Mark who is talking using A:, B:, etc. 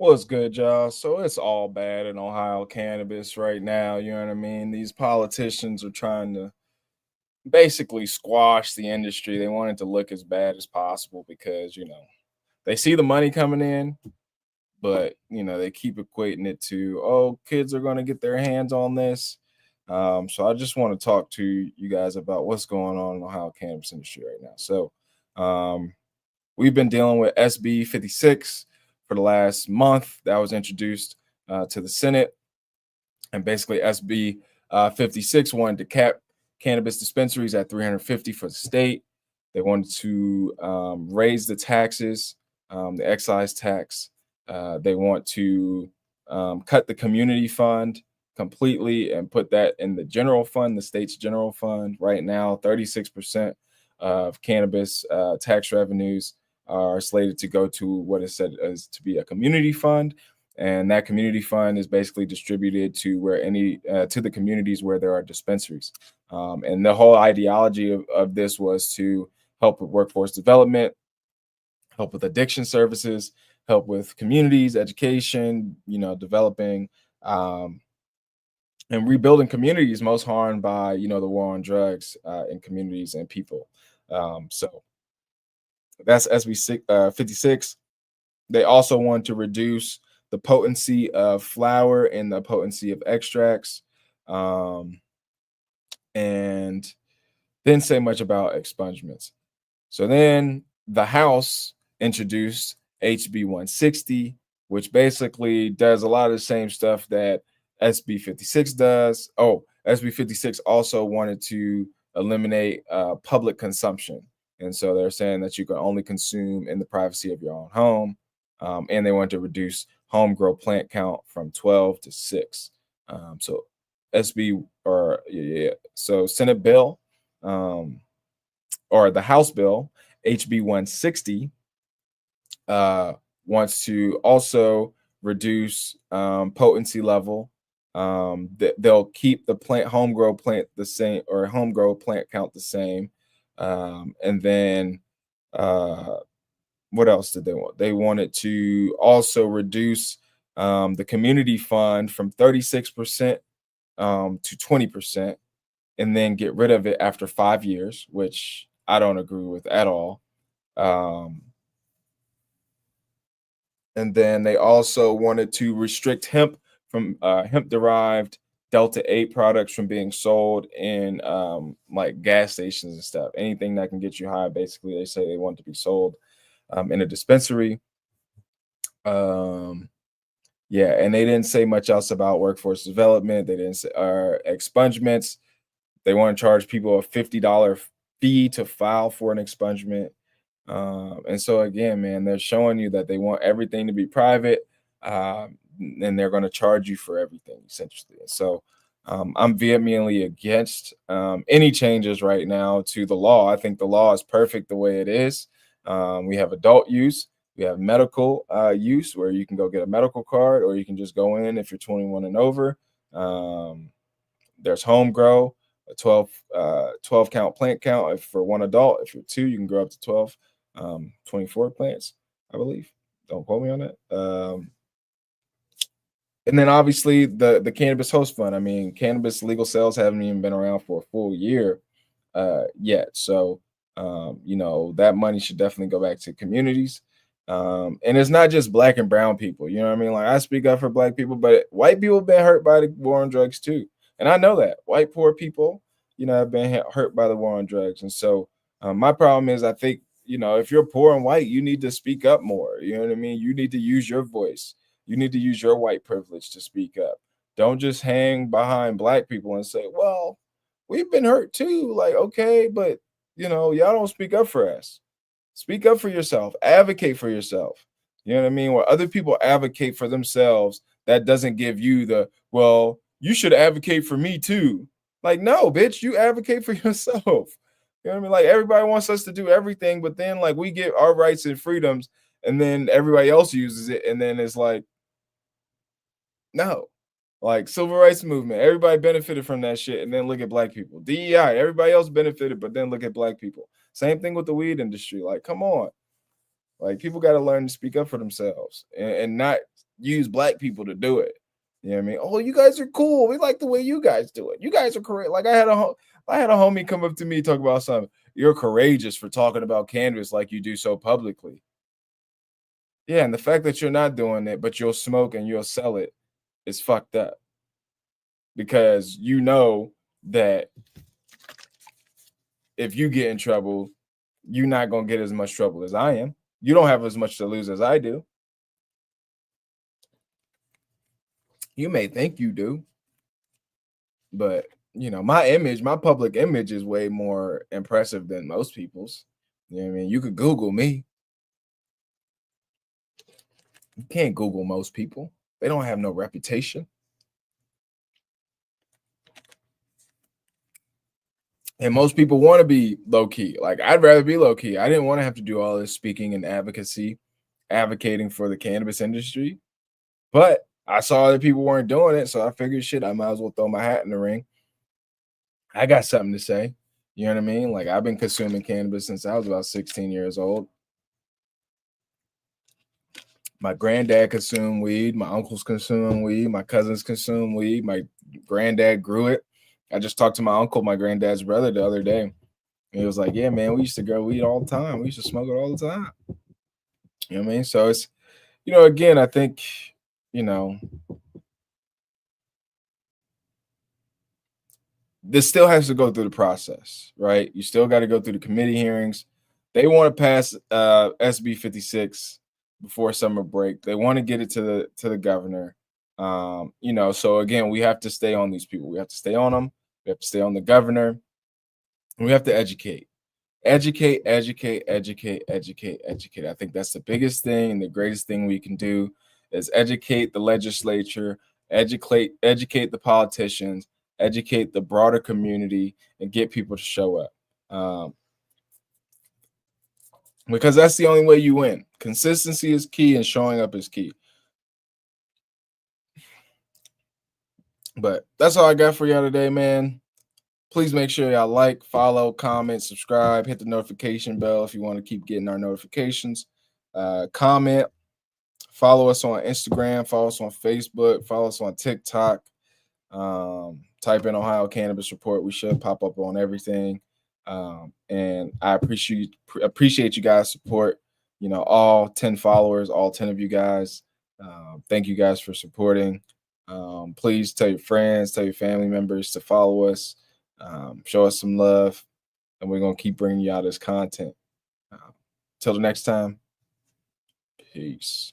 A: What's good, y'all? So it's all bad in Ohio cannabis right now. You know what I mean? These politicians are trying to basically squash the industry. They want it to look as bad as possible because, they see the money coming in, but, they keep equating it to, oh, kids are going to get their hands on this. So I just want to talk to you guys about what's going on in the Ohio cannabis industry right now. So, um, we've been dealing with SB 56 for the last month. That was introduced to the Senate. And basically, SB 56 wanted to cap cannabis dispensaries at 350 for the state. They wanted to raise the taxes, the excise tax. They want to cut the community fund completely and put that in the general fund, the state's general fund. Right now, 36% of cannabis tax revenues are slated to go to what is said as to be a community fund, and that community fund is basically distributed to to the communities where there are dispensaries. And the whole ideology of this was to help with workforce development, help with addiction services, help with communities, education, developing and rebuilding communities most harmed by the war on drugs in communities and people. So that's SB 56. They also want to reduce the potency of flower and the potency of extracts, and didn't say much about expungements. So then the House introduced HB 160, which basically does a lot of the same stuff that SB 56 does. Oh, SB 56 also wanted to eliminate public consumption. And so they're saying that you can only consume in the privacy of your own home. And they want to reduce home grow plant count from 12 to 6. So SB or yeah, so Senate bill or the House bill HB 160 wants to also reduce potency level. They'll keep the home grow plant the same, or home grow plant count the same. And then what else did they want? They wanted to also reduce the community fund from 36% to 20%, and then get rid of it after 5 years, which I don't agree with at all. And then they also wanted to restrict hemp from hemp-derived Delta-8 products from being sold in like gas stations and stuff. Anything that can get you high, basically, they say they want to be sold in a dispensary. Yeah, and they didn't say much else about workforce development. They didn't say expungements. They want to charge people a $50 fee to file for an expungement. And so again, man, they're showing you that they want everything to be private, and they're going to charge you for everything essentially. So I'm vehemently against any changes right now to the law. I think the law is perfect the way it is. We have adult use, we have medical use where you can go get a medical card, or you can just go in if you're 21 and over. There's home grow, a 12 count plant count for one adult. If you're two, you can grow up to 12. 24 plants, I believe. Don't quote me on that. And then obviously the cannabis host fund. I mean, cannabis legal sales haven't even been around for a full year yet. So that money should definitely go back to communities. And it's not just black and brown people. You know what I mean? Like, I speak up for black people, but white people have been hurt by the war on drugs too. And I know that white poor people, have been hurt by the war on drugs. And so my problem is, I think, if you're poor and white, you need to speak up more. You know what I mean? You need to use your voice. You need to use your white privilege to speak up. Don't just hang behind black people and say, well, we've been hurt too. Like, okay, but y'all don't speak up for us. Speak up for yourself. Advocate for yourself. You know what I mean? When other people advocate for themselves, that doesn't give you the, well, you should advocate for me too. Like, no, bitch, you advocate for yourself. You know what I mean? Like, everybody wants us to do everything, but then like we get our rights and freedoms, and then everybody else uses it, and then it's like, no. Like, civil rights movement, everybody benefited from that shit, and then look at black people. DEI, everybody else benefited, but then look at black people. Same thing with the weed industry. Like, come on. Like, people got to learn to speak up for themselves and not use black people to do it. You know what I mean? Oh, you guys are cool. We like the way you guys do it. You guys are correct. Like I had a homie come up to me talk about something. You're courageous for talking about cannabis like you do so publicly. Yeah, and the fact that you're not doing it, but you'll smoke and you'll sell it is fucked up because you know that if you get in trouble, you're not gonna get as much trouble as I am. You don't have as much to lose as I do. You may think you do, but my public image is way more impressive than most people's. You know what I mean? You could Google me. You can't Google most people. They don't have no reputation. And most people want to be low key. Like I'd rather be low key. I didn't want to have to do all this speaking and advocacy, advocating for the cannabis industry. But I saw other people weren't doing it, so I figured, shit, I might as well throw my hat in the ring. I got something to say. You know what I mean? Like I've been consuming cannabis since I was about 16 years old. My granddad consumed weed. My uncles consumed weed. My cousins consumed weed. My granddad grew it. I just talked to my uncle, my granddad's brother, the other day. He was like, "Yeah, man, we used to grow weed all the time. We used to smoke it all the time." You know what I mean? So it's, again, I think, you know, this still has to go through the process, right? You still got to go through the committee hearings. They want to pass SB 56 before summer break. They want to get it to the governor. So again, we have to stay on these people. We have to stay on them. We have to stay on the governor. And we have to educate. Educate. I think that's the biggest thing and the greatest thing we can do is educate the legislature, educate the politicians, educate the broader community, and get people to show up. Because that's the only way you win. Consistency is key and showing up is key. But that's all I got for y'all today, man. Please make sure y'all like, follow, comment, subscribe, hit the notification bell if you want to keep getting our notifications. Comment, follow us on Instagram, follow us on Facebook, follow us on TikTok. Type in Ohio Cannabis Report. We should pop up on everything. And I appreciate you guys' support. All 10 followers, all 10 of you guys. Thank you guys for supporting. Please tell your friends, tell your family members to follow us. Show us some love, and we're going to keep bringing y'all this content. Till the next time, peace.